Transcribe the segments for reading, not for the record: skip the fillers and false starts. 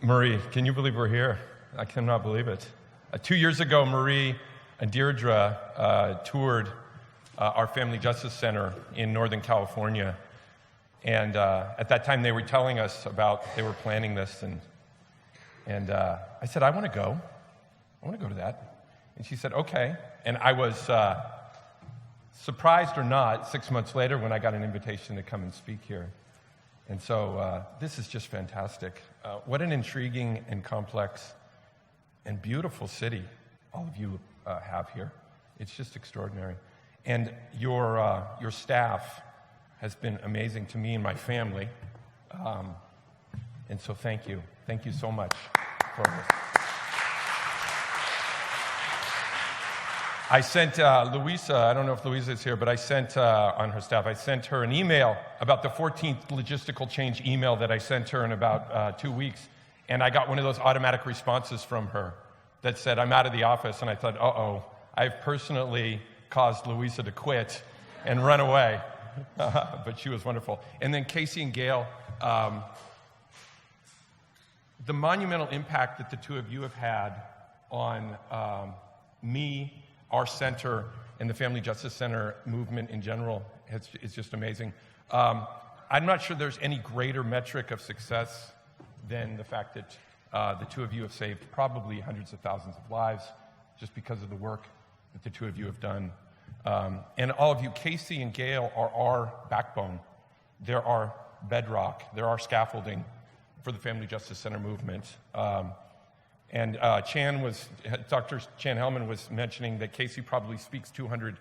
Marie, can you believe we're here? I cannot believe it. 2 years ago, Marie and Deirdre toured our Family Justice Center in Northern California. And at that time, they were telling us about, they were planning this. And I said, I want to go. I want to go to that. And she said, okay. And I was surprised or not 6 months later when I got an invitation to come and speak here. And so this is just fantastic. What an intriguing and complex and beautiful city all of you have here. It's just extraordinary. And your staff has been amazing to me and my family. And so thank you. Thank you so much for this. I sent Louisa, I don't know if Louisa is here, but I sent on her staff, I sent her an email about the 14th logistical change email that I sent her in about 2 weeks. And I got one of those automatic responses from her that said, I'm out of the office. And I thought, uh-oh, I've personally caused Louisa to quit and run away. But she was wonderful. And then Casey and Gail, the monumental impact that the two of you have had on me, our center, and the Family Justice Center movement in general is just amazing. I'm not sure there's any greater metric of success than the fact that the two of you have saved probably hundreds of thousands of lives just because of the work that the two of you have done. And all of you, Casey and Gail, are our backbone. They're our bedrock. They're our scaffolding for the Family Justice Center movement. And Dr. Chan Hellman was mentioning that Casey probably speaks 200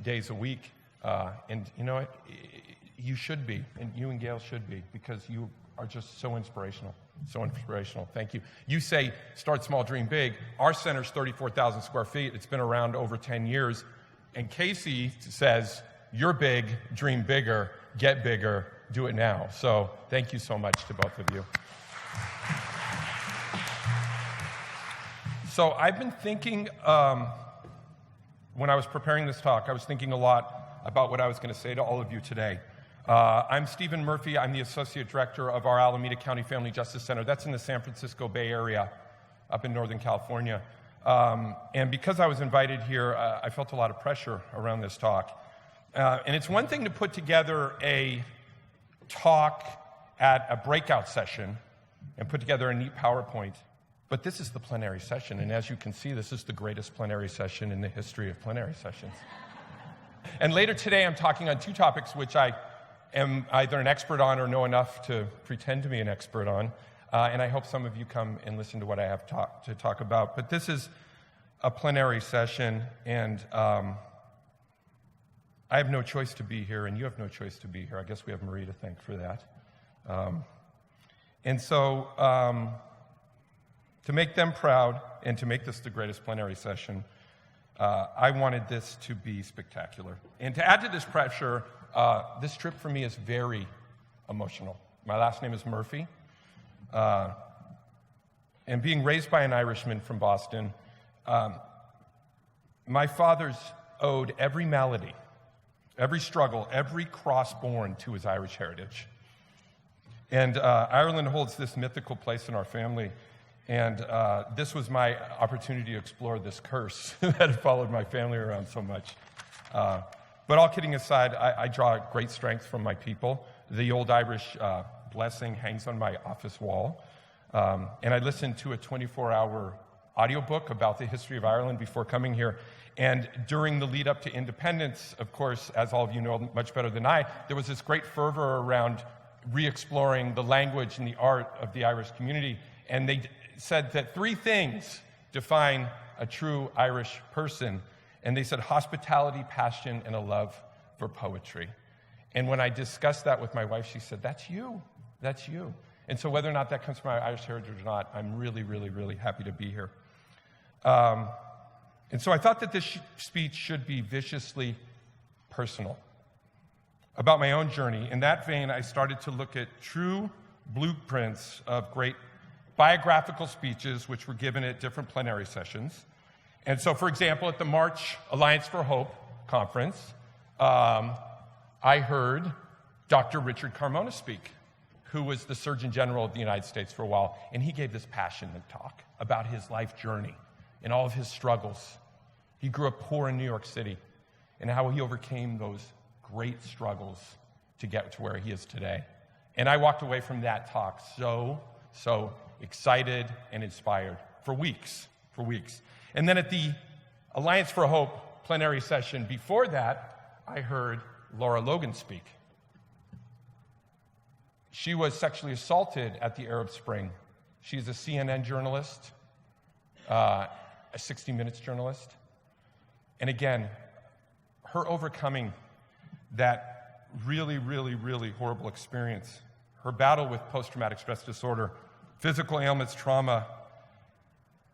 days a week. And you know what? You should be, and you and Gail should be, because you are just so inspirational. So inspirational. Thank you. You say, start small, dream big. Our center's 34,000 square feet. It's been around over 10 years. And Casey says, you're big, dream bigger, get bigger, do it now. So thank you so much to both of you. So I've been thinking, when I was preparing this talk, I was thinking a lot about what I was going to say to all of you today. I'm Stephen Murphy. I'm the Associate Director of our Alameda County Family Justice Center. That's in the San Francisco Bay Area, up in Northern California. And because I was invited here, I felt a lot of pressure around this talk. And it's one thing to put together a talk at a breakout session and put together a neat PowerPoint. But this is the plenary session, and as you can see, this is the greatest plenary session in the history of plenary sessions. And later today, I'm talking on two topics which I am either an expert on or know enough to pretend to be an expert on, and I hope some of you come and listen to what I have to talk about. But this is a plenary session, and I have no choice to be here, and you have no choice to be here. I guess we have Marie to thank for that. And so, to make them proud and to make this the greatest plenary session, I wanted this to be spectacular. And to add to this pressure, this trip for me is very emotional. My last name is Murphy. And being raised by an Irishman from Boston, my father's owed every malady, every struggle, every cross born to his Irish heritage. And Ireland holds this mythical place in our family. And this was my opportunity to explore this curse that had followed my family around so much. But all kidding aside, I draw great strength from my people. The old Irish blessing hangs on my office wall. And I listened to a 24-hour audiobook about the history of Ireland before coming here. And during the lead up to independence, of course, as all of you know much better than I, there was this great fervor around re-exploring the language and the art of the Irish community. And they said that three things define a true Irish person. And they said hospitality, passion, and a love for poetry. And when I discussed that with my wife, she said, that's you. That's you. And so whether or not that comes from my Irish heritage or not, I'm really, really, really happy to be here. And so I thought that this speech should be viciously personal about my own journey. In that vein, I started to look at true blueprints of great biographical speeches which were given at different plenary sessions. And so, for example, at the March Alliance for Hope conference, I heard Dr. Richard Carmona speak. who was the Surgeon General of the United States for a while, and he gave this passionate talk about his life journey and all of his struggles. He grew up poor in New York City, and how he overcame those great struggles to get to where he is today. And I walked away from that talk so excited and inspired for weeks. And then at the Alliance for Hope plenary session before that, I heard Laura Logan speak. She was sexually assaulted at the Arab Spring. She's a CNN journalist, a 60 Minutes journalist. And again, her overcoming that really horrible experience, her battle with post-traumatic stress disorder, physical ailments, trauma,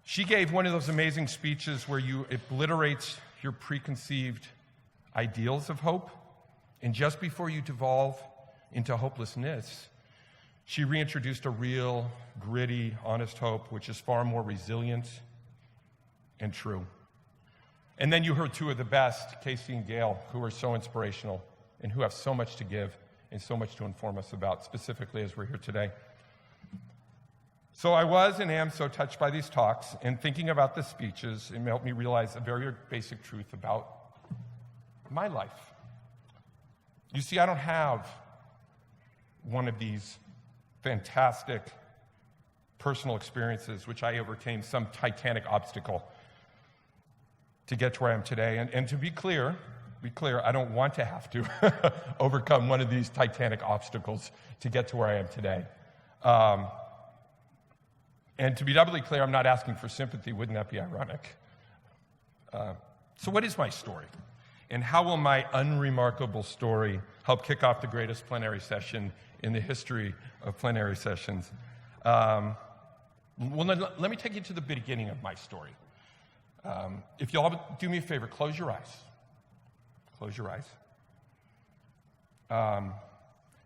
she gave one of those amazing speeches where you obliterates your preconceived ideals of hope, and just before you devolve into hopelessness, she reintroduced a real, gritty, honest hope, which is far more resilient and true. And then you heard two of the best, Casey and Gail, who are so inspirational and who have so much to give and so much to inform us about, specifically as we're here today. So I was and am so touched by these talks, and thinking about the speeches, it helped me realize a very basic truth about my life. You see, I don't have one of these fantastic personal experiences which I overcame some titanic obstacle to get to where I am today. And to be clear, I don't want to have to overcome one of these titanic obstacles to get to where I am today. And to be doubly clear, I'm not asking for sympathy. Wouldn't that be ironic? So what is my story? And how will my unremarkable story help kick off the greatest plenary session in the history of plenary sessions? Well, let me take you to the beginning of my story. If you'll all do me a favor, close your eyes. Close your eyes.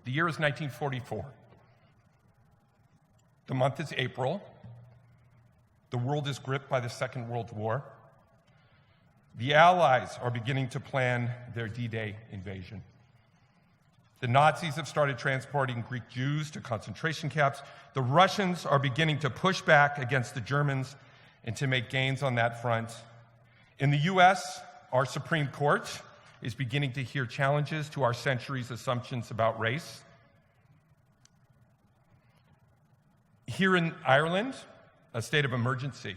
The year is 1944. The month is April. The world is gripped by the Second World War. The Allies are beginning to plan their D-Day invasion. The Nazis have started transporting Greek Jews to concentration camps. The Russians are beginning to push back against the Germans and to make gains on that front. In the U.S., our Supreme Court is beginning to hear challenges to our century's assumptions about race. Here in Ireland, a state of emergency,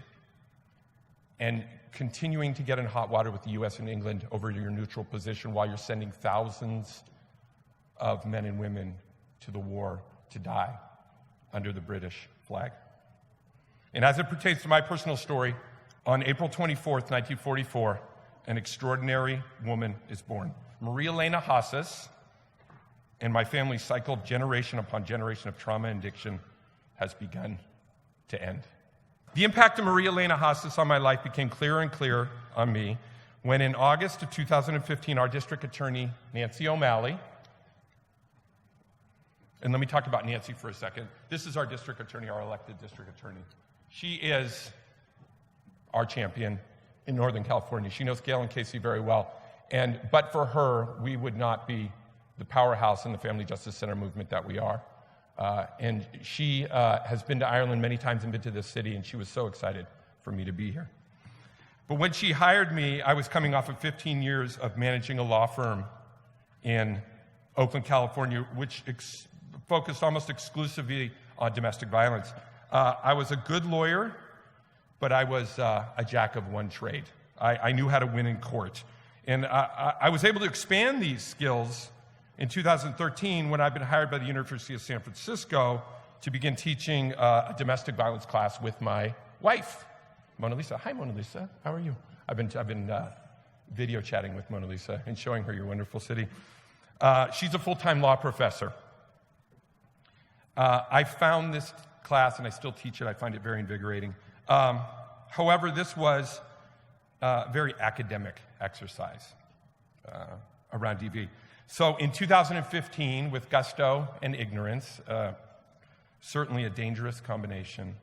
and continuing to get in hot water with the U.S. and England over your neutral position while you're sending thousands of men and women to the war to die under the British flag. And as it pertains to my personal story, on April 24th, 1944, an extraordinary woman is born. Maria Elena Hassas, and my family's cycle of generation upon generation of trauma and addiction has begun to end. The impact of Maria Elena Hassas on my life became clearer and clearer on me when in August of 2015, our district attorney, Nancy O'Malley, and let me talk about Nancy for a second. This is our district attorney, our elected district attorney. She is our champion in Northern California. She knows Gail and Casey very well. But for her, we would not be the powerhouse in the Family Justice Center movement that we are. And she has been to Ireland many times and been to this city, and she was so excited for me to be here. But when she hired me, I was coming off of 15 years of managing a law firm in Oakland, California, which focused almost exclusively on domestic violence. I was a good lawyer, but I was a jack of one trade. I knew how to win in court. And I was able to expand these skills in 2013 when I've been hired by the University of San Francisco to begin teaching a domestic violence class with my wife, Mona Lisa. Hi, Mona Lisa. How are you? I've been video chatting with Mona Lisa and showing her your wonderful city. She's a full-time law professor. I found this class, and I still teach it. I find it very invigorating. However, this was a very academic exercise around DV. So in 2015, with gusto and ignorance, certainly a dangerous combination,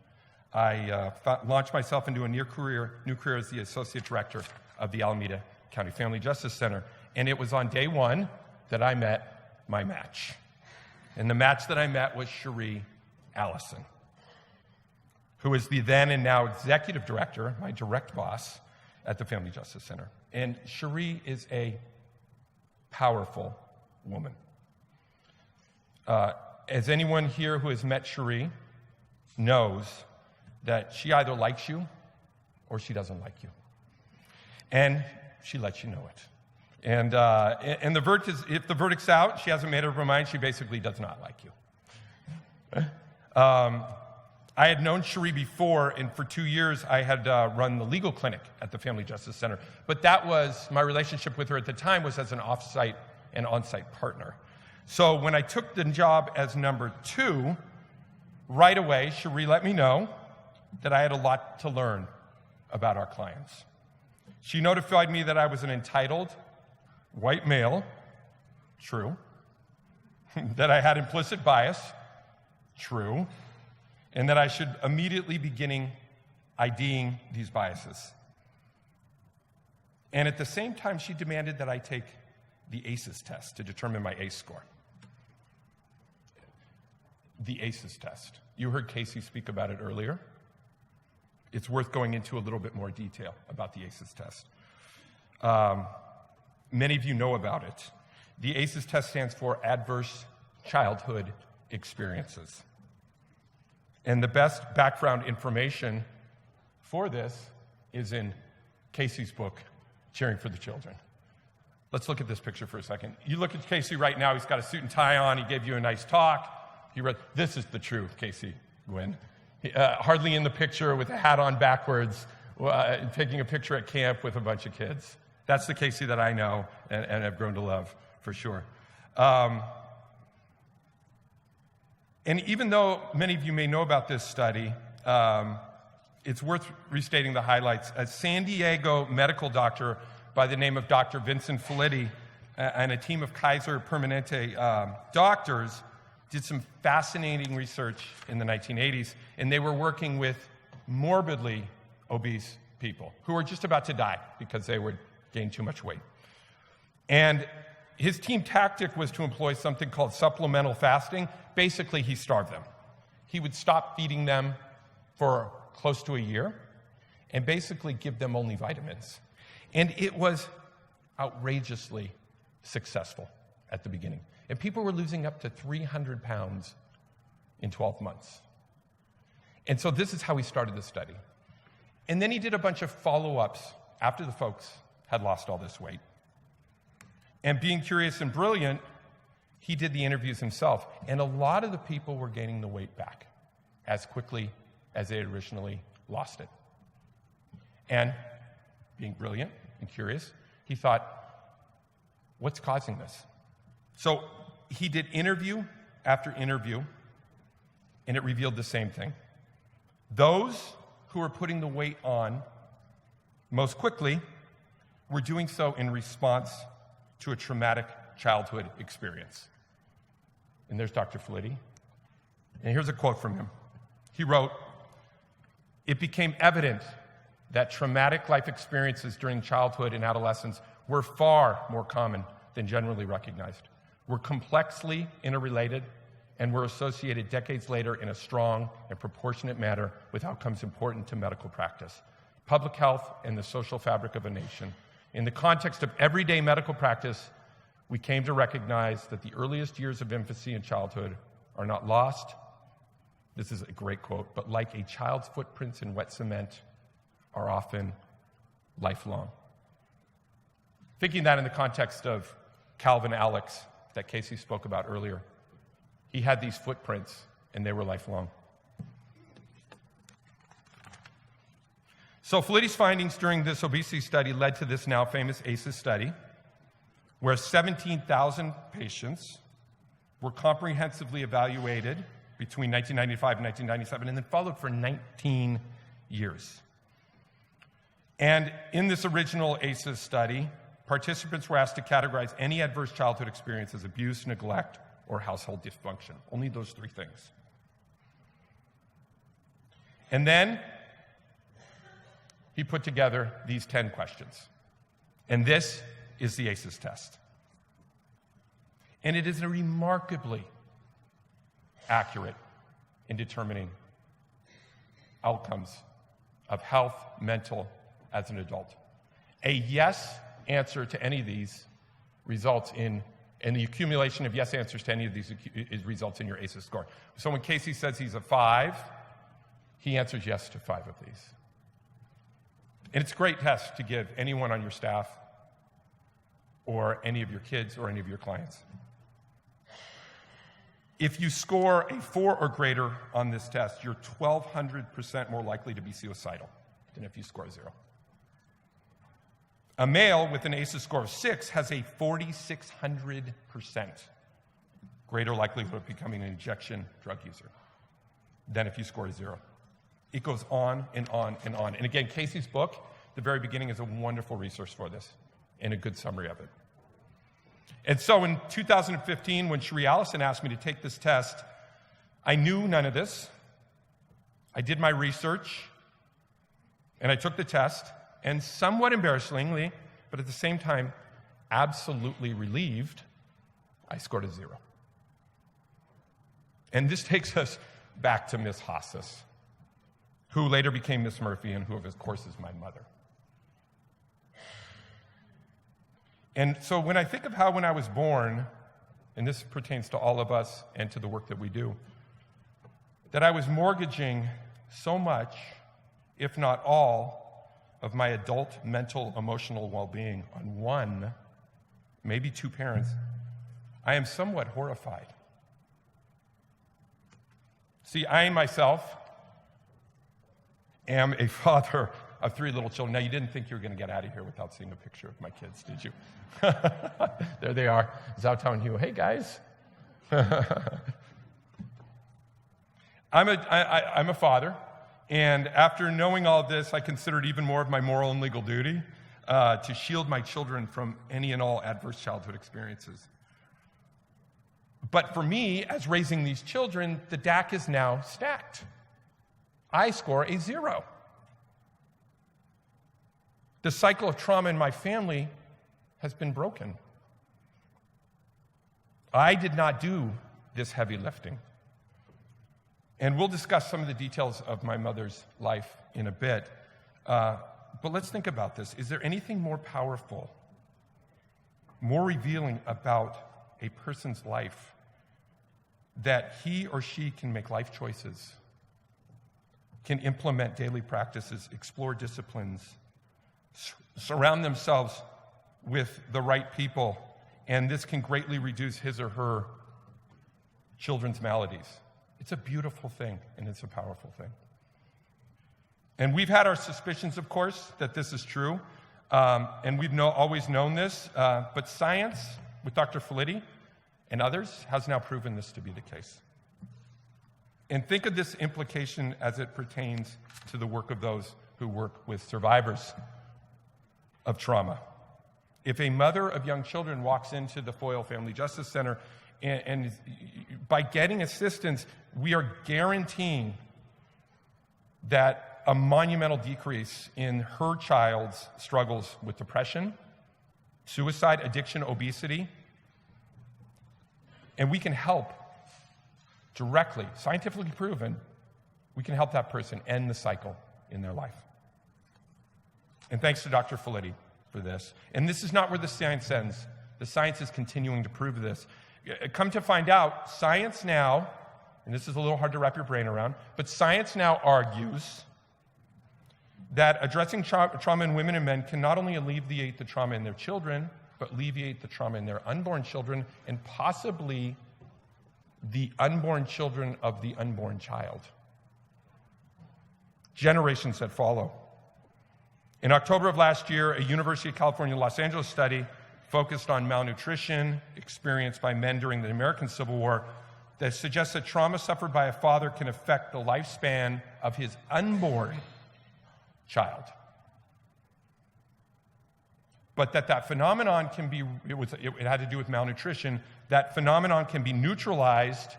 I launched myself into a new career as the Associate Director of the Alameda County Family Justice Center. And it was on day one that I met my match. And the match that I met was Cherie Allison, who is the then and now executive director, my direct boss, at the Family Justice Center. And Cherie is a powerful woman. As anyone here who has met Cherie knows, that she either likes you or she doesn't like you. And she lets you know it. And the verdict is, if the verdict's out, she hasn't made up her mind, she basically does not like you. I had known Cherie before, and for 2 years I had run the legal clinic at the Family Justice Center. But that was, my relationship with her at the time was as an off-site and on-site partner. So when I took the job as number 2, right away, Cherie let me know that I had a lot to learn about our clients. She notified me that I was an entitled white male, true, that I had implicit bias, true, and that I should immediately begin IDing these biases. And at the same time, she demanded that I take the ACEs test to determine my ACE score. The ACEs test. You heard Casey speak about it earlier. It's worth going into a little bit more detail about the ACEs test. Many of you know about it. The ACEs test stands for Adverse Childhood Experiences. And the best background information for this is in Casey's book, Cheering for the Children. Let's look at this picture for a second. You look at Casey right now, he's got a suit and tie on, he gave you a nice talk. He read, this is the truth, Casey Gwynn. Hardly in the picture with a hat on backwards, taking a picture at camp with a bunch of kids. That's the Casey that I know and have grown to love, for sure. And even though many of you may know about this study, it's worth restating the highlights. A San Diego medical doctor by the name of Dr. Vincent Felitti and a team of Kaiser Permanente doctors did some fascinating research in the 1980s, and they were working with morbidly obese people who were just about to die because they would gain too much weight. And his team tactic was to employ something called supplemental fasting. Basically, he starved them. He would stop feeding them for close to a year and basically give them only vitamins. And it was outrageously successful at the beginning. And people were losing up to 300 pounds in 12 months. And so this is how he started the study. And then he did a bunch of follow-ups after the folks had lost all this weight. And being curious and brilliant, he did the interviews himself. And a lot of the people were gaining the weight back as quickly as they had originally lost it. And being brilliant and curious, he thought, what's causing this? So he did interview after interview, and it revealed the same thing. Those who were putting the weight on most quickly were doing so in response to a traumatic childhood experience. And there's Dr. Felitti. And here's a quote from him. He wrote, "It became evident that traumatic life experiences during childhood and adolescence were far more common than generally recognized, were complexly interrelated, and were associated decades later in a strong and proportionate manner with outcomes important to medical practice, public health, and the social fabric of a nation. In the context of everyday medical practice, we came to recognize that the earliest years of infancy and childhood are not lost," this is a great quote, "but like a child's footprints in wet cement, are often lifelong." Thinking that in the context of Calvin Alex that Casey spoke about earlier, he had these footprints and they were lifelong. So Felitti's findings during this obesity study led to this now famous ACEs study, where 17,000 patients were comprehensively evaluated between 1995 and 1997 and then followed for 19 years. And in this original ACEs study, participants were asked to categorize any adverse childhood experience as abuse, neglect, or household dysfunction. Only those three things. And then he put together these 10 questions. And this is the ACEs test. And it is a remarkably accurate in determining outcomes of health, mental, as an adult. A yes answer to any of these results in, and the accumulation of yes answers to any of these results in your ACEs score. So when Casey says he's a 5, he answers yes to 5 of these. And it's a great test to give anyone on your staff or any of your kids or any of your clients. If you score a 4 or greater on this test, you're 1,200% more likely to be suicidal than if you score 0. A male with an ACEs score of 6 has a 4,600% greater likelihood of becoming an injection drug user than if you score 0. It goes on and on and on. And again, Casey's book, the very beginning, is a wonderful resource for this and a good summary of it. And so in 2015, when Sheree Allison asked me to take this test, I knew none of this. I did my research, and I took the test, and somewhat embarrassingly, but at the same time, absolutely relieved, I scored a 0. And this takes us back to Miss Haasas, who later became Miss Murphy, and who, of course, is my mother. And so when I think of how when I was born, and this pertains to all of us and to the work that we do, that I was mortgaging so much, if not all, of my adult mental, emotional well-being on one, maybe 2 parents, I am somewhat horrified. See, I myself am a father of 3 little children. Now, you didn't think you were going to get out of here without seeing a picture of my kids, did you? There they are, Zhao Tao and Hugh. Hey, guys. I'm a father, and after knowing all of this, I considered even more of my moral and legal duty to shield my children from any and all adverse childhood experiences. But for me, as raising these children, the deck is now stacked. I score a 0. The cycle of trauma in my family has been broken. I did not do this heavy lifting. And we'll discuss some of the details of my mother's life in a bit. But let's think about this. Is there anything more powerful, more revealing about a person's life that he or she can make life choices, can implement daily practices, explore disciplines, surround themselves with the right people, and this can greatly reduce his or her children's maladies? It's a beautiful thing, and it's a powerful thing. And we've had our suspicions, of course, that this is true, and we've always known this, but science, with Dr. Felitti and others, has now proven this to be the case. And think of this implication as it pertains to the work of those who work with survivors of trauma. If a mother of young children walks into the Foyle Family Justice Center and by getting assistance, we are guaranteeing that a monumental decrease in her child's struggles with depression, suicide, addiction, obesity, and we can help directly, scientifically proven, we can help that person end the cycle in their life. And thanks to Dr. Felitti for this. And this is not where the science ends. The science is continuing to prove this. Come to find out, science now, and this is a little hard to wrap your brain around, but science now argues that addressing trauma in women and men can not only alleviate the trauma in their children, but alleviate the trauma in their unborn children, and possibly the unborn children of the unborn child. Generations that follow. In October of last year, a University of California, Los Angeles study focused on malnutrition experienced by men during the American Civil War that suggests that trauma suffered by a father can affect the lifespan of his unborn child. But that phenomenon can be, it had to do with malnutrition, that phenomenon can be neutralized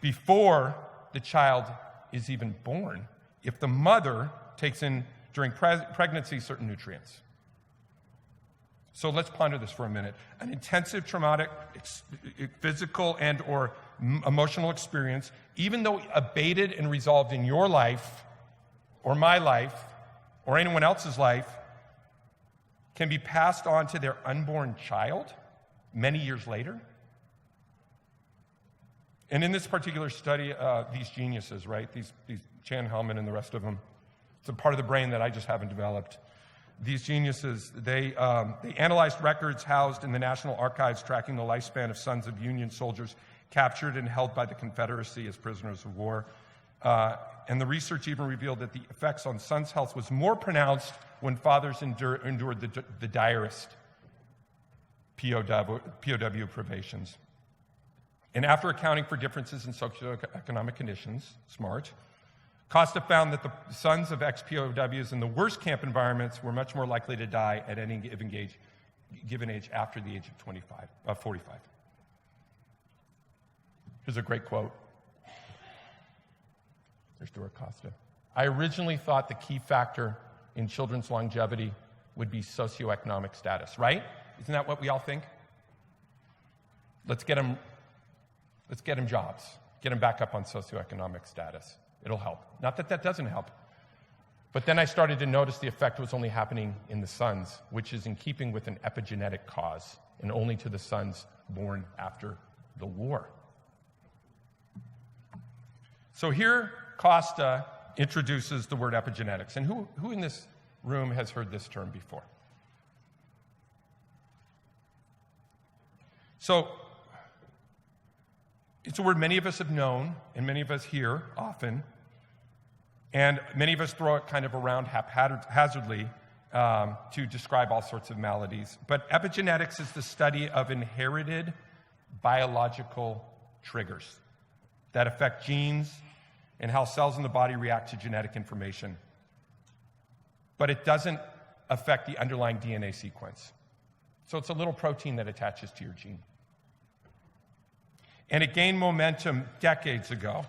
before the child is even born if the mother takes in, during pregnancy, certain nutrients. So let's ponder this for a minute. An intensive traumatic physical and or emotional experience, even though abated and resolved in your life or my life or anyone else's life, can be passed on to their unborn child many years later. And in this particular study, these geniuses, right, these Chan Hellman and the rest of them, it's a part of the brain that I just haven't developed. These geniuses, they analyzed records housed in the National Archives tracking the lifespan of sons of Union soldiers captured and held by the Confederacy as prisoners of war. And the research even revealed that the effects on sons' health was more pronounced when fathers endured the direst POW privations. And after accounting for differences in socioeconomic conditions, smart, Costa found that the sons of ex-POWs in the worst camp environments were much more likely to die at any given age after the age of 45. Here's a great quote. There's Stuart Costa. I originally thought the key factor in children's longevity would be socioeconomic status, right? Isn't that what we all think? Let's get them jobs. Get them back up on socioeconomic status. It'll help. Not that that doesn't help. But then I started to notice the effect was only happening in the sons, which is in keeping with an epigenetic cause, and only to the sons born after the war. So here, Costa introduces the word epigenetics. And who in this room has heard this term before? So it's a word many of us have known, and many of us hear often, and many of us throw it kind of around haphazardly to describe all sorts of maladies. But epigenetics is the study of inherited biological triggers that affect genes and how cells in the body react to genetic information. But it doesn't affect the underlying DNA sequence. So it's a little protein that attaches to your gene. And it gained momentum decades ago.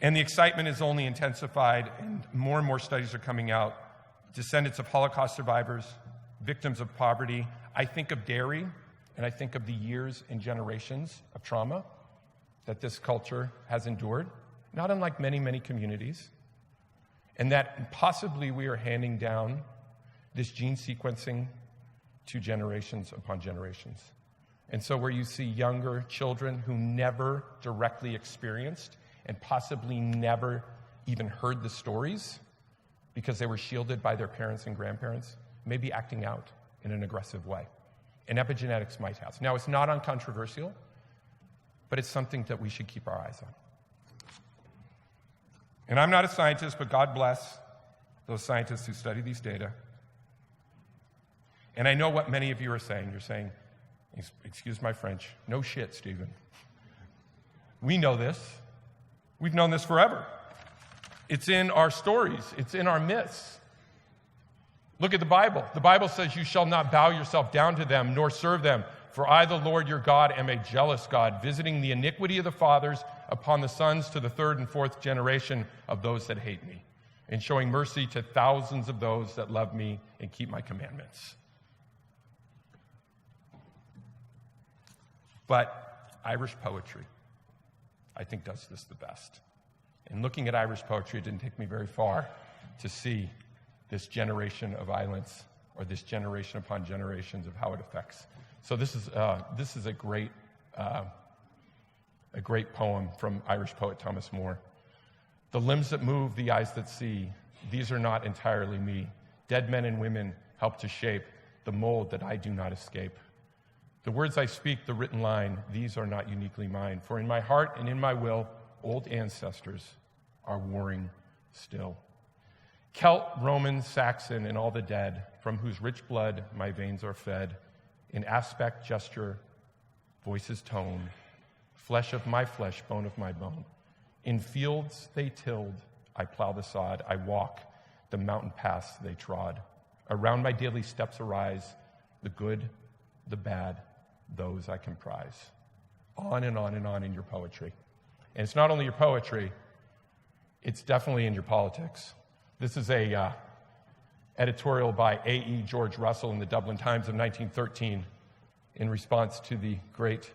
And the excitement is only intensified, and more studies are coming out. Descendants of Holocaust survivors, victims of poverty. I think of dairy, and I think of the years and generations of trauma that this culture has endured, not unlike many, many communities. And that possibly we are handing down this gene sequencing to generations upon generations. And so where you see younger children who never directly experienced and possibly never even heard the stories because they were shielded by their parents and grandparents, may be acting out in an aggressive way. And epigenetics might have. Now, it's not uncontroversial, but it's something that we should keep our eyes on. And I'm not a scientist, but God bless those scientists who study these data. And I know what many of you are saying. You're saying, excuse my French, no shit, Stephen. We know this. We've known this forever. It's in our stories. It's in our myths. Look at the Bible. The Bible says you shall not bow yourself down to them, nor serve them. For I, the Lord your God, am a jealous God, visiting the iniquity of the fathers upon the sons to the third and fourth generation of those that hate me, and showing mercy to thousands of those that love me and keep my commandments. But Irish poetry, I think, does this the best. And looking at Irish poetry, it didn't take me very far to see this generation of violence, or this generation upon generations of how it affects. So this is a great poem from Irish poet Thomas Moore. The limbs that move, the eyes that see, these are not entirely me. Dead men and women help to shape the mold that I do not escape. The words I speak, the written line, these are not uniquely mine. For in my heart and in my will, old ancestors are warring still. Celt, Roman, Saxon, and all the dead, from whose rich blood my veins are fed, in aspect, gesture, voice's tone, flesh of my flesh, bone of my bone. In fields they tilled, I plow the sod, I walk the mountain paths they trod. Around my daily steps arise the good, the bad, those I comprise. On and on and on in your poetry. And it's not only your poetry, it's definitely in your politics. This is a editorial by A.E. George Russell in the Dublin Times of 1913 in response to the great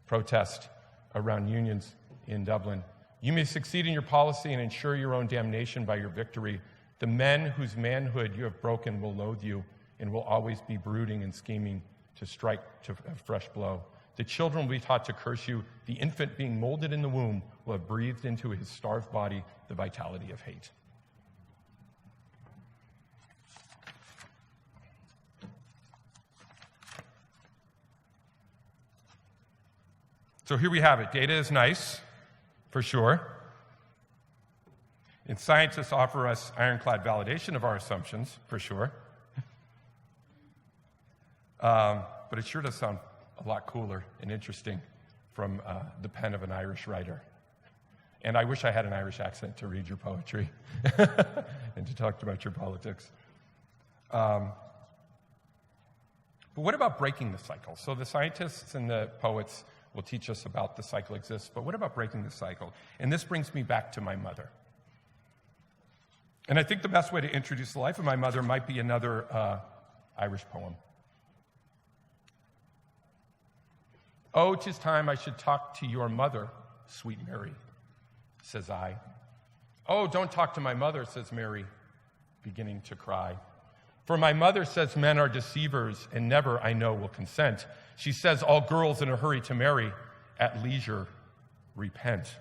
protest around unions in Dublin. You may succeed in your policy and ensure your own damnation by your victory. The men whose manhood you have broken will loathe you and will always be brooding and scheming to strike to a fresh blow. The children will be taught to curse you. The infant being molded in the womb will have breathed into his starved body the vitality of hate. So here we have it. Data is nice, for sure. And scientists offer us ironclad validation of our assumptions, for sure. But it sure does sound a lot cooler and interesting from the pen of an Irish writer. And I wish I had an Irish accent to read your poetry and to talk about your politics. But what about breaking the cycle? So the scientists and the poets will teach us about the cycle exists, but what about breaking the cycle? And this brings me back to my mother. And I think the best way to introduce the life of my mother might be another Irish poem. Oh, 'tis time I should talk to your mother, sweet Mary, says I. Oh, don't talk to my mother, says Mary, beginning to cry. For my mother says men are deceivers and never, I know, will consent. She says all girls in a hurry to marry, at leisure repent.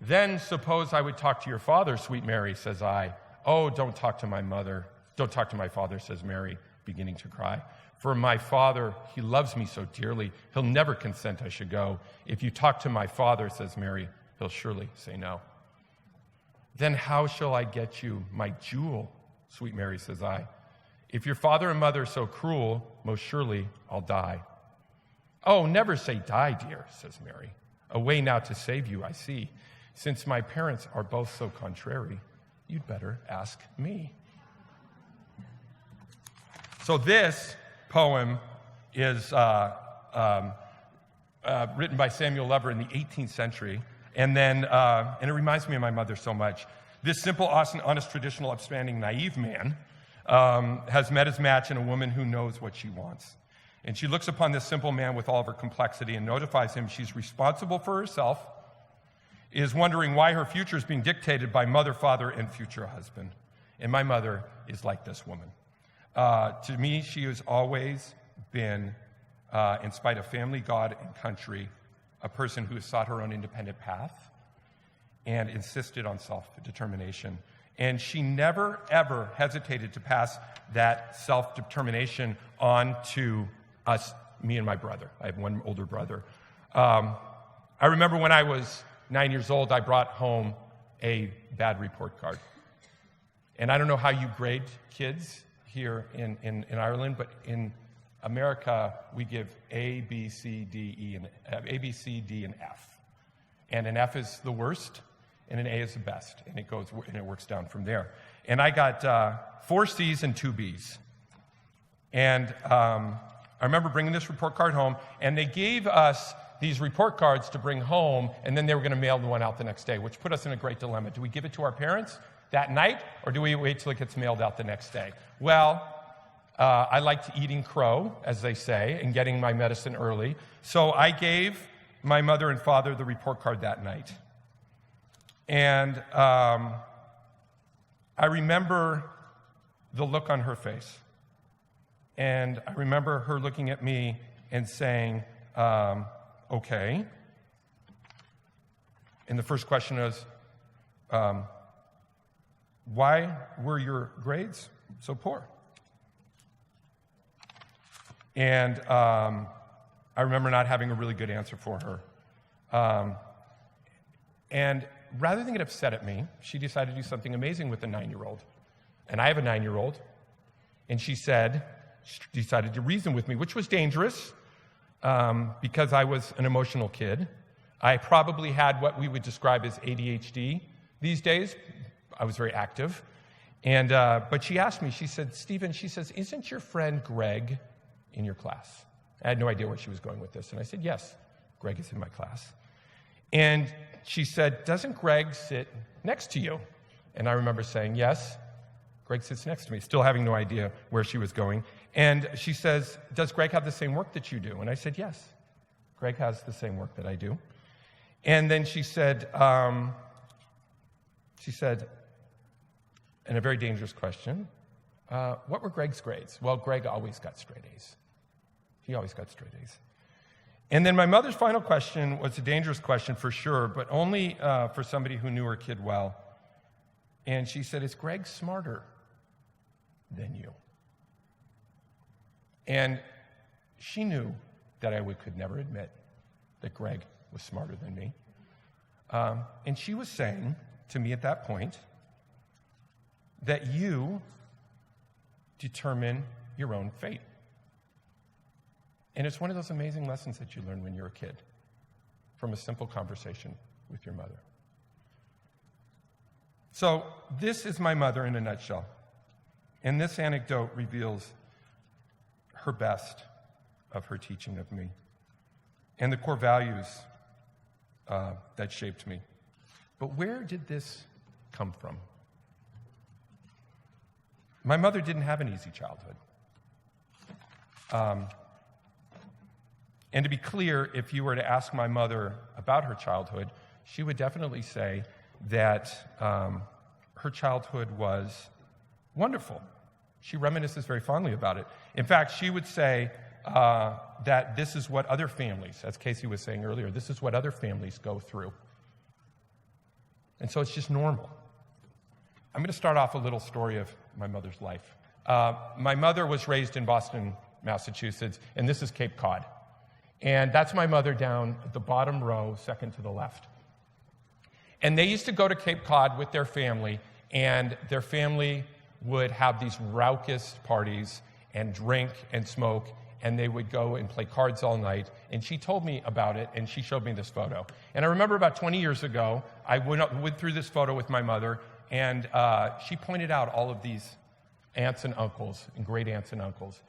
Then suppose I would talk to your father, sweet Mary, says I. Oh, don't talk to my mother. Don't talk to my father, says Mary, beginning to cry. For my father, he loves me so dearly, he'll never consent I should go. If you talk to my father, says Mary, he'll surely say no. Then how shall I get you my jewel, sweet Mary, says I. If your father and mother are so cruel, most surely I'll die. Oh, never say die, dear, says Mary. A way now to save you, I see. Since my parents are both so contrary, you'd better ask me. So this poem is written by Samuel Lover in the 18th century, and it reminds me of my mother so much. This simple, honest, traditional, upstanding, naive man has met his match in a woman who knows what she wants. And she looks upon this simple man with all of her complexity and notifies him she's responsible for herself, is wondering why her future is being dictated by mother, father, and future husband. And my mother is like this woman. To me, she has always been, in spite of family, God, and country, a person who has sought her own independent path and insisted on self-determination. And she never, ever hesitated to pass that self-determination on to us, me and my brother. I have one older brother. I remember when I was 9 years old, I brought home a bad report card. And I don't know how you grade kids here in Ireland, but in America, we give A, B, C, D, and F. And an F is the worst, and an A is the best, and it works down from there. And I got 4 C's and 2 B's. And I remember bringing this report card home, and they gave us these report cards to bring home, and then they were going to mail the one out the next day, which put us in a great dilemma. Do we give it to our parents that night, or do we wait till it gets mailed out the next day? Well, I liked eating crow, as they say, and getting my medicine early, so I gave my mother and father the report card that night. And I remember the look on her face. And I remember her looking at me and saying, okay. And the first question was, why were your grades so poor? And I remember not having a really good answer for her. And rather than get upset at me, she decided to do something amazing with a 9-year-old. And I have a 9-year-old. And she decided to reason with me, which was dangerous because I was an emotional kid. I probably had what we would describe as ADHD these days. I was very active. And but she asked me, she said, Stephen, she says, isn't your friend Greg in your class? I had no idea where she was going with this. And I said, yes, Greg is in my class. And she said, doesn't Greg sit next to you? And I remember saying, yes, Greg sits next to me, still having no idea where she was going. And she says, does Greg have the same work that you do? And I said, yes, Greg has the same work that I do. And then she said, and a very dangerous question, what were Greg's grades? Well, Greg always got straight A's. He always got straight A's. And then my mother's final question was a dangerous question for sure, but only for somebody who knew her kid well. And she said, is Greg smarter than you? And she knew that I could never admit that Greg was smarter than me. And she was saying to me at that point that you determine your own fate. And it's one of those amazing lessons that you learn when you're a kid from a simple conversation with your mother. So this is my mother in a nutshell. And this anecdote reveals her best of her teaching of me and the core values that shaped me. But where did this come from? My mother didn't have an easy childhood. And to be clear, if you were to ask my mother about her childhood, she would definitely say that her childhood was wonderful. She reminisces very fondly about it. In fact, she would say that this is what other families, as Casey was saying earlier, this is what other families go through. And so it's just normal. I'm going to start off a little story of my mother's life. My mother was raised in Boston, Massachusetts, and this is Cape Cod. And that's my mother down at the bottom row, second to the left. And they used to go to Cape Cod with their family, and their family would have these raucous parties and drink and smoke, and they would go and play cards all night. And she told me about it, and she showed me this photo. And I remember about 20 years ago, I went through this photo with my mother, and she pointed out all of these aunts and uncles and great aunts and uncles.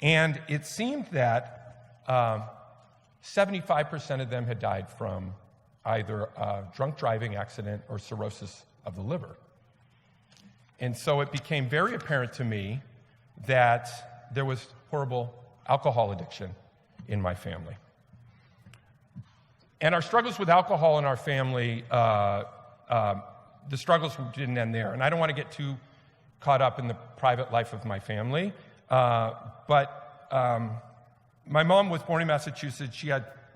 And it seemed that 75% of them had died from either a drunk driving accident or cirrhosis of the liver. And so it became very apparent to me that there was horrible alcohol addiction in my family. And our struggles with alcohol in our family, the struggles didn't end there. And I don't want to get too caught up in the private life of my family, but my mom was born in Massachusetts.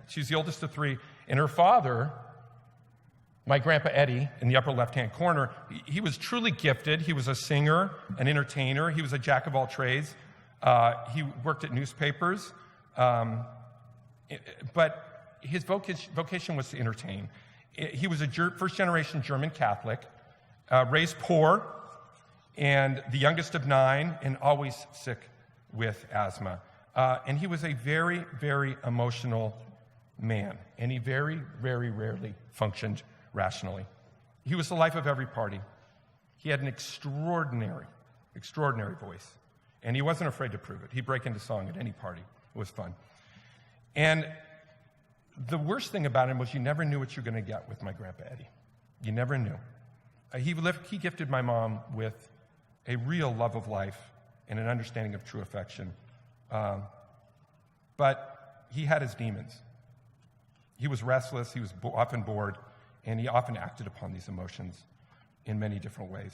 She's the oldest of three, and her father, my grandpa Eddie, in the upper left-hand corner, he was truly gifted. He was a singer, an entertainer. He was a jack of all trades. He worked at newspapers, but his vocation was to entertain. He was a first-generation German Catholic, raised poor, and the youngest of 9, and always sick with asthma. And he was a very, very emotional man, and he very, very rarely functioned rationally. He was the life of every party. He had an extraordinary, extraordinary voice, and he wasn't afraid to prove it. He'd break into song at any party. It was fun. And the worst thing about him was you never knew what you were going to get with my grandpa Eddie. You never knew. He gifted my mom with a real love of life and an understanding of true affection. But he had his demons. He was restless, he was often bored, and he often acted upon these emotions in many different ways.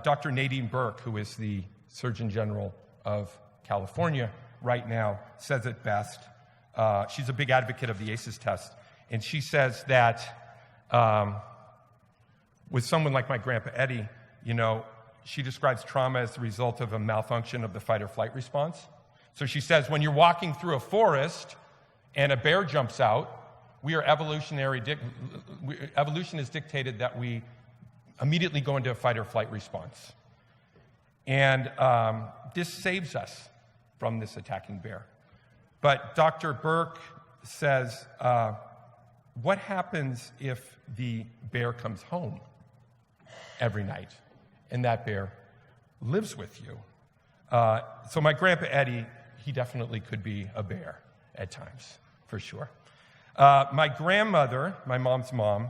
Dr. Nadine Burke, who is the Surgeon General of California right now, says it best. She's a big advocate of the ACEs test, and she says that with someone like my grandpa Eddie, she describes trauma as the result of a malfunction of the fight or flight response. So she says, when you're walking through a forest and a bear jumps out, evolution has dictated that we immediately go into a fight or flight response. And this saves us from this attacking bear. But Dr. Burke says, what happens if the bear comes home every night and that bear lives with you? So my grandpa Eddie, he definitely could be a bear at times, for sure. My grandmother, my mom's mom,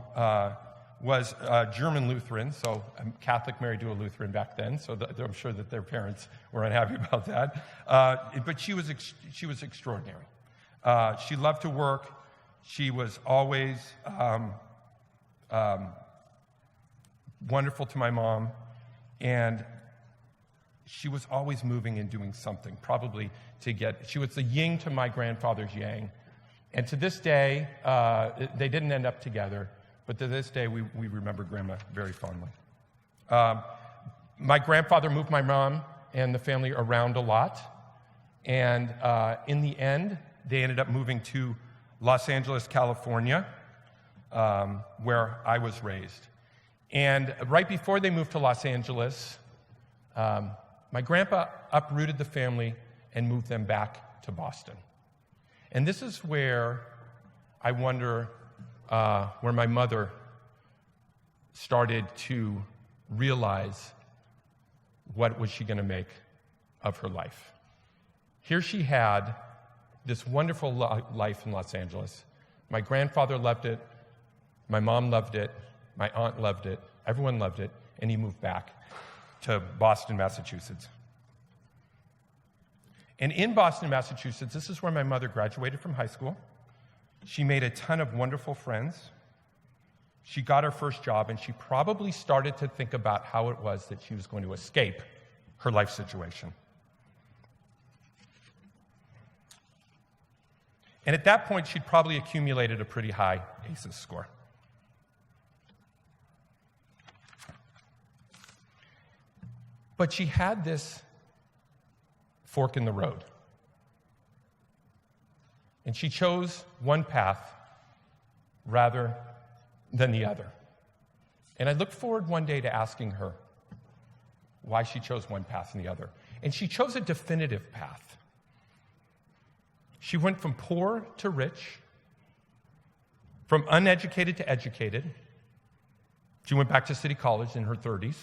was German Lutheran, so a Catholic married to a Lutheran back then, so I'm sure that their parents were unhappy about that. But she was extraordinary. She loved to work. She was always wonderful to my mom, and she was always moving and doing something, probably she was the yin to my grandfather's yang. And to this day, they didn't end up together, but to this day, we remember Grandma very fondly. My grandfather moved my mom and the family around a lot, and in the end, they ended up moving to Los Angeles, California, where I was raised. And right before they moved to Los Angeles, my grandpa uprooted the family and moved them back to Boston. And this is where I wonder where my mother started to realize what was she going to make of her life. Here she had this wonderful life in Los Angeles. My grandfather loved it. My mom loved it. My aunt loved it. Everyone loved it. And he moved back to Boston, Massachusetts. And in Boston, Massachusetts, this is where my mother graduated from high school. She made a ton of wonderful friends. She got her first job, and she probably started to think about how it was that she was going to escape her life situation. And at that point, she'd probably accumulated a pretty high ACEs score. But she had this fork in the road. And she chose one path rather than the other. And I look forward one day to asking her why she chose one path and the other. And she chose a definitive path. She went from poor to rich, from uneducated to educated. She went back to City College in her 30s.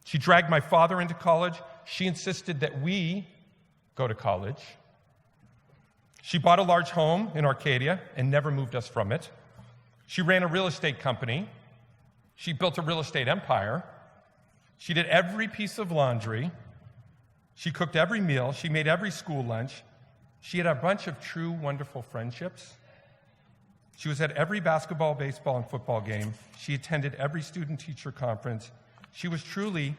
She dragged my father into college. She insisted that we go to college. She bought a large home in Arcadia and never moved us from it. She ran a real estate company. She built a real estate empire. She did every piece of laundry. She cooked every meal. She made every school lunch. She had a bunch of true, wonderful friendships. She was at every basketball, baseball, and football game. She attended every student-teacher conference. She was truly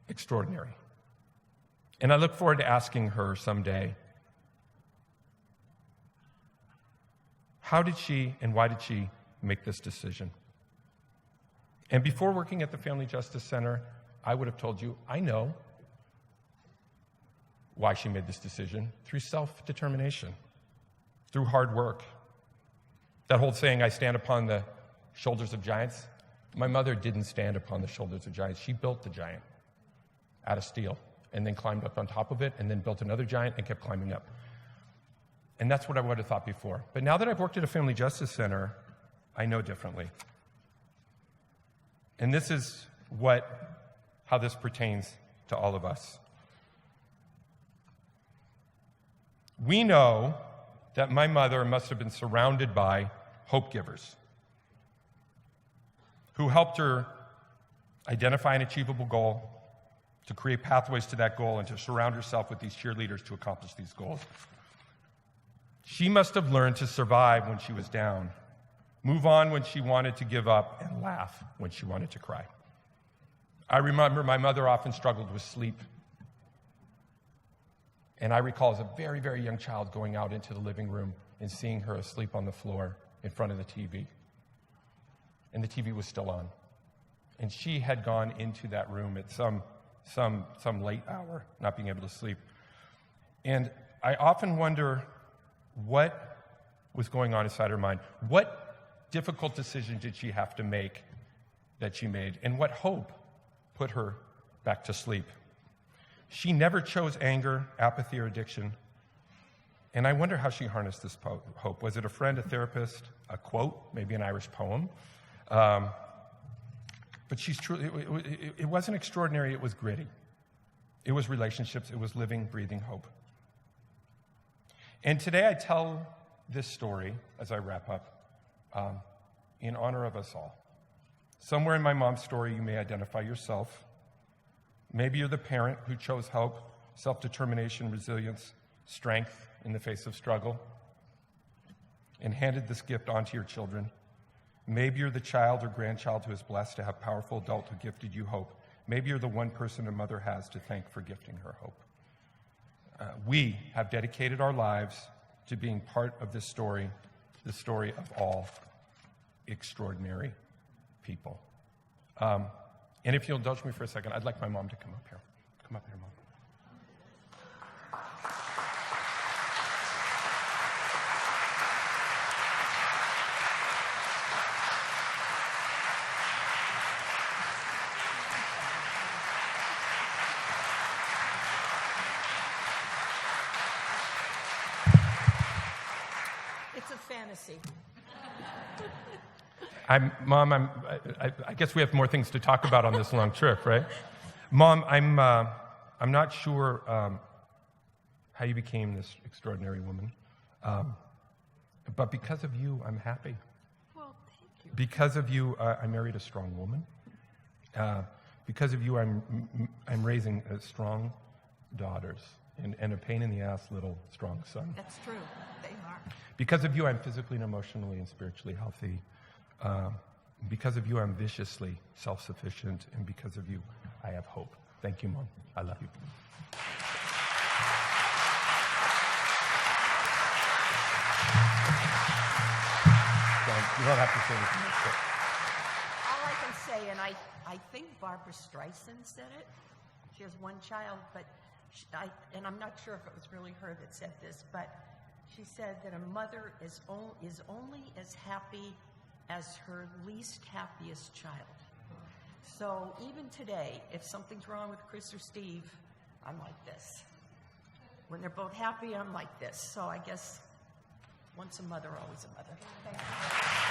extraordinary. And I look forward to asking her someday, how did she and why did she make this decision? And before working at the Family Justice Center, I would have told you, I know why she made this decision, through self-determination, through hard work. That whole saying, I stand upon the shoulders of giants. My mother didn't stand upon the shoulders of giants. She built the giant out of steel and then climbed up on top of it and then built another giant and kept climbing up. And that's what I would have thought before. But now that I've worked at a Family Justice Center, I know differently. And this is how this pertains to all of us. We know that my mother must have been surrounded by hope givers who helped her identify an achievable goal, to create pathways to that goal, and to surround herself with these cheerleaders to accomplish these goals. She must have learned to survive when she was down, move on when she wanted to give up, and laugh when she wanted to cry. I remember my mother often struggled with sleep. And I recall as a very, very young child going out into the living room and seeing her asleep on the floor in front of the TV. And the TV was still on. And she had gone into that room at some late hour, not being able to sleep. And I often wonder what was going on inside her mind. What difficult decision did she have to make that she made? And what hope put her back to sleep? She never chose anger, apathy, or addiction. And I wonder how she harnessed this hope. Was it a friend, a therapist, a quote, maybe an Irish poem? But she's truly, it wasn't extraordinary, it was gritty. It was relationships, it was living, breathing hope. And today I tell this story, as I wrap up, in honor of us all. Somewhere in my mom's story, you may identify yourself. Maybe you're the parent who chose hope, self-determination, resilience, strength in the face of struggle, and handed this gift on to your children. Maybe you're the child or grandchild who is blessed to have a powerful adult who gifted you hope. Maybe you're the one person a mother has to thank for gifting her hope. We have dedicated our lives to being part of this story, the story of all extraordinary people. And if you'll indulge me for a second, I'd like my mom to come up here. Come up here, Mom. It's a fantasy. Mom, I guess we have more things to talk about on this long trip, right? Mom, I'm not sure how you became this extraordinary woman, but because of you, I'm happy. Well, thank you. Because of you, I married a strong woman. Because of you, I'm raising strong daughters and a pain in the ass little strong son. That's true. They are. Because of you, I'm physically and emotionally and spiritually healthy. Because of you, I'm viciously self-sufficient, and because of you, I have hope. Thank you, Mom. I love you. You don't have to say anything. All I can say, and I think Barbara Streisand said it. She has one child, but and I'm not sure if it was really her that said this, but she said that a mother is only as happy as her least happiest child. So even today, if something's wrong with Chris or Steve, I'm like this. When they're both happy, I'm like this. So I guess once a mother, always a mother. Thank you.